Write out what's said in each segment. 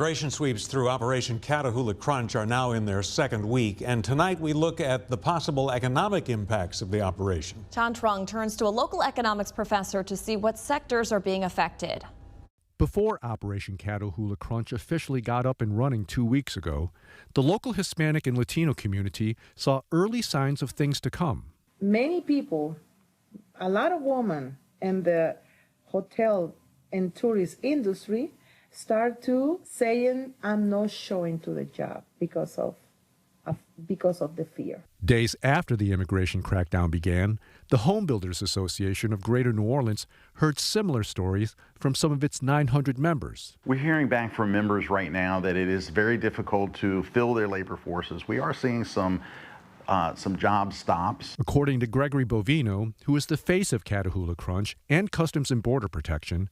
Immigration sweeps through Operation Catahoula Crunch are now in their second week, and tonight we look at the possible economic impacts of the operation. John Trung turns to a local economics professor to see what sectors are being affected. Before Operation Catahoula Crunch officially got up and running 2 weeks ago, the local Hispanic and Latino community saw early signs of things to come. Many people, a lot of women in the hotel and tourist industry start to saying, I'm not showing to the job because of the fear. Days after the immigration crackdown began, the Home Builders Association of Greater New Orleans heard similar stories from some of its 900 members. We're hearing back from members right now that it is very difficult to fill their labor forces. We are seeing some job stops. According to Gregory Bovino, who is the face of Catahoula Crunch and Customs and Border Protection,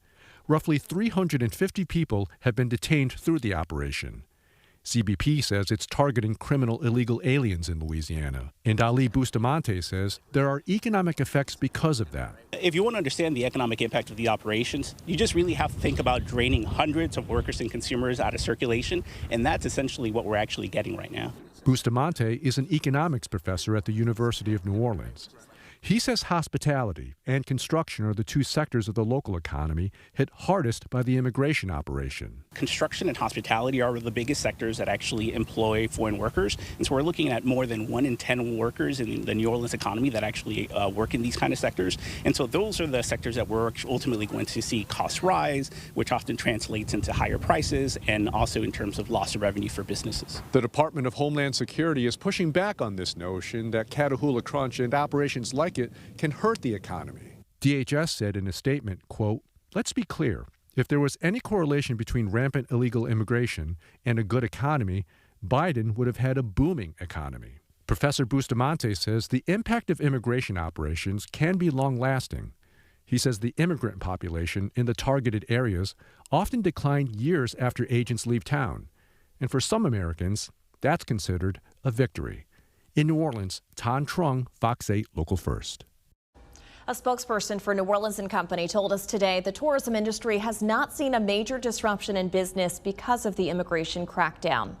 roughly 350 people have been detained through the operation. CBP says it's targeting criminal illegal aliens in Louisiana. And Ali Bustamante says there are economic effects because of that. If you want to understand the economic impact of the operations, you just really have to think about draining hundreds of workers and consumers out of circulation, and that's essentially what we're actually getting right now. Bustamante is an economics professor at the University of New Orleans. He says hospitality and construction are the two sectors of the local economy hit hardest by the immigration operation. Construction and hospitality are the biggest sectors that actually employ foreign workers. And so we're looking at more than 1 in 10 workers in the New Orleans economy that actually work in these kind of sectors. And so those are the sectors that we're ultimately going to see costs rise, which often translates into higher prices and also in terms of loss of revenue for businesses. The Department of Homeland Security is pushing back on this notion that Catahoula Crunch and operations like it can hurt the economy. DHS said in a statement, quote, "Let's be clear. If there was any correlation between rampant illegal immigration and a good economy, Biden would have had a booming economy." Professor Bustamante says the impact of immigration operations can be long-lasting. He says the immigrant population in the targeted areas often decline years after agents leave town. And for some Americans, that's considered a victory. In New Orleans, John Trung, Fox 8 Local First. A spokesperson for New Orleans & Company told us today the tourism industry has not seen a major disruption in business because of the immigration crackdown.